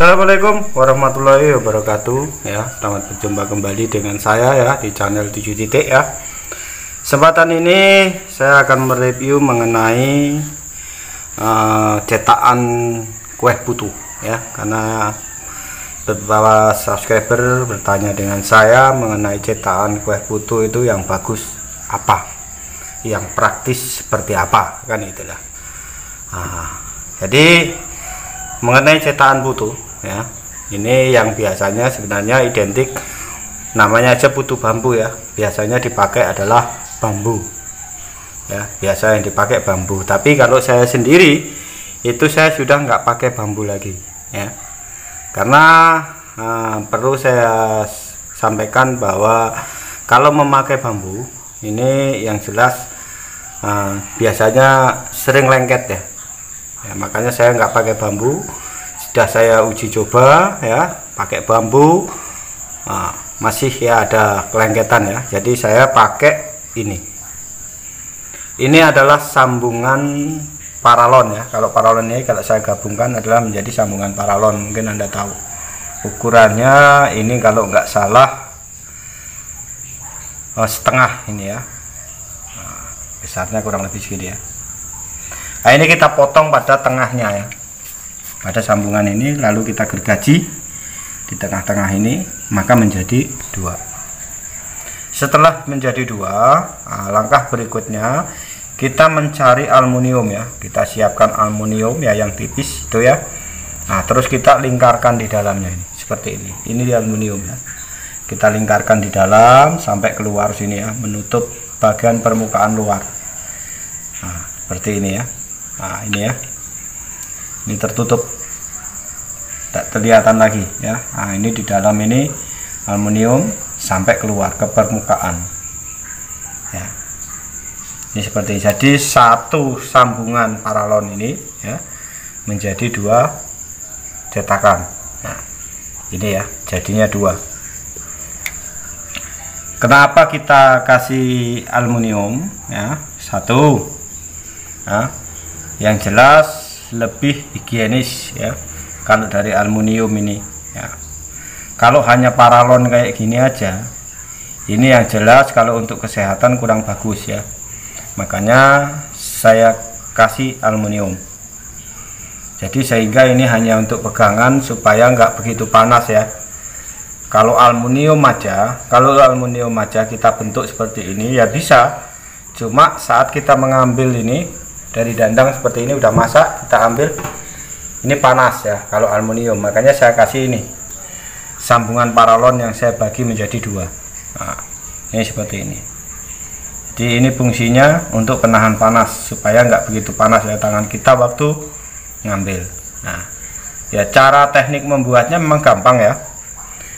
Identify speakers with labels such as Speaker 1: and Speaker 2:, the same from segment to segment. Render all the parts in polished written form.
Speaker 1: Assalamualaikum warahmatullahi wabarakatuh ya. Selamat berjumpa kembali dengan saya ya di channel 7 titik ya. Kesempatan ini saya akan mereview mengenai cetakan kue putu ya, karena beberapa subscriber bertanya dengan saya mengenai cetakan kue putu itu yang bagus apa, yang praktis seperti apa, kan itulah. Jadi mengenai cetakan putu ya, ini yang biasanya sebenarnya identik namanya aja putu bambu ya, biasanya dipakai adalah bambu ya, biasa yang dipakai bambu. Tapi kalau saya sendiri itu saya sudah nggak pakai bambu lagi ya, karena perlu saya sampaikan bahwa kalau memakai bambu ini yang jelas biasanya sering lengket ya. Makanya saya nggak pakai bambu. Sudah saya uji coba ya pakai bambu, masih ya ada kelengketan ya. Jadi saya pakai ini adalah sambungan paralon ya. Kalau paralon ini kalau saya gabungkan adalah menjadi sambungan paralon, mungkin Anda tahu ukurannya. Ini kalau nggak salah setengah ini ya, besarnya kurang lebih segini ya. Nah, ini kita potong pada tengahnya ya, pada sambungan ini, lalu kita gergaji di tengah-tengah ini, maka menjadi dua. Setelah menjadi dua, langkah berikutnya kita mencari aluminium ya. Kita siapkan aluminium ya yang tipis itu ya. Nah, terus kita lingkarkan di dalamnya ini seperti ini. Ini di aluminium ya. Kita lingkarkan di dalam sampai keluar sini ya, menutup bagian permukaan luar. Nah, seperti ini ya. Nah, ini ya, ini tertutup, tak kelihatan lagi ya. Nah, ini di dalam ini aluminium sampai keluar ke permukaan ya. Ini seperti ini. Jadi satu sambungan paralon ini ya menjadi dua cetakan. Nah, ini ya jadinya dua. Kenapa kita kasih aluminium ya? Satu ya, yang jelas lebih higienis ya kalau dari aluminium ini ya. Kalau hanya paralon kayak gini aja, ini yang jelas kalau untuk kesehatan kurang bagus ya, makanya saya kasih aluminium. Jadi sehingga ini hanya untuk pegangan supaya nggak begitu panas ya. Kalau aluminium aja kita bentuk seperti ini ya bisa, cuma saat kita mengambil ini dari dandang seperti ini udah masak, kita ambil ini panas ya kalau aluminium. Makanya saya kasih ini sambungan paralon yang saya bagi menjadi dua. Nah, ini seperti ini. Jadi ini fungsinya untuk penahan panas supaya nggak begitu panas ya tangan kita waktu ngambil. Nah ya, cara teknik membuatnya memang gampang ya.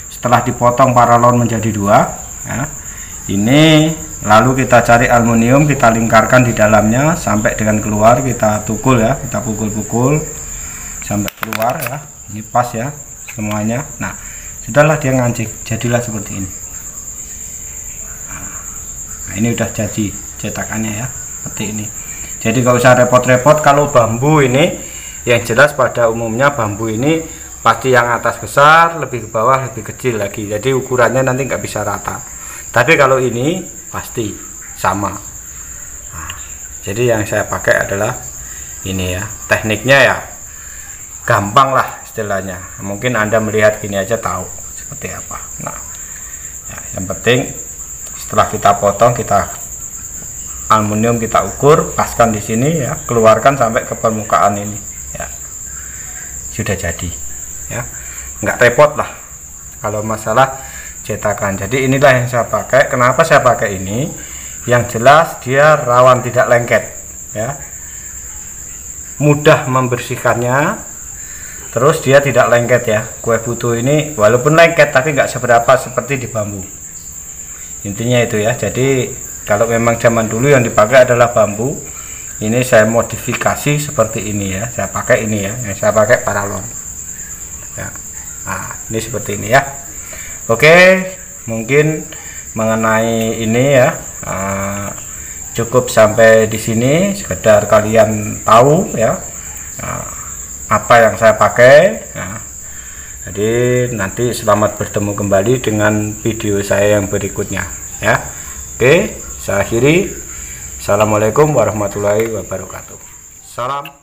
Speaker 1: Setelah dipotong paralon menjadi dua ya, ini lalu kita cari aluminium, kita lingkarkan di dalamnya sampai dengan keluar, kita tukul ya, kita pukul-pukul sampai keluar ya. Ini pas ya semuanya. Nah, setelah dia ngancik, jadilah seperti ini. Nah, ini udah jadi cetakannya ya, seperti ini. Jadi nggak usah repot-repot. Kalau bambu ini yang jelas pada umumnya bambu ini pasti yang atas besar, lebih ke bawah lebih kecil lagi. Jadi ukurannya nanti nggak bisa rata. Tapi kalau ini pasti sama. Nah, jadi yang saya pakai adalah ini ya. Tekniknya ya gampang lah istilahnya. Mungkin Anda melihat gini aja tahu seperti apa. Nah ya, yang penting setelah kita potong, kita aluminium kita ukur, paskan di sini ya, keluarkan sampai ke permukaan ini ya, sudah jadi ya. Nggak repot lah kalau masalah cetakan. Jadi inilah yang saya pakai. Kenapa saya pakai ini? Yang jelas dia rawan tidak lengket ya, mudah membersihkannya, terus dia tidak lengket ya. Kue putu ini walaupun lengket tapi nggak seberapa seperti di bambu. Intinya itu ya. Jadi kalau memang zaman dulu yang dipakai adalah bambu, ini saya modifikasi seperti ini ya. Saya pakai ini ya, yang saya pakai paralon ya. Nah, ini seperti ini ya. Oke, mungkin mengenai ini ya cukup sampai di sini, sekedar kalian tahu ya apa yang saya pakai. Nah, Jadi nanti selamat bertemu kembali dengan video saya yang berikutnya ya. Oke, saya akhiri. Assalamualaikum warahmatullahi wabarakatuh. Salam.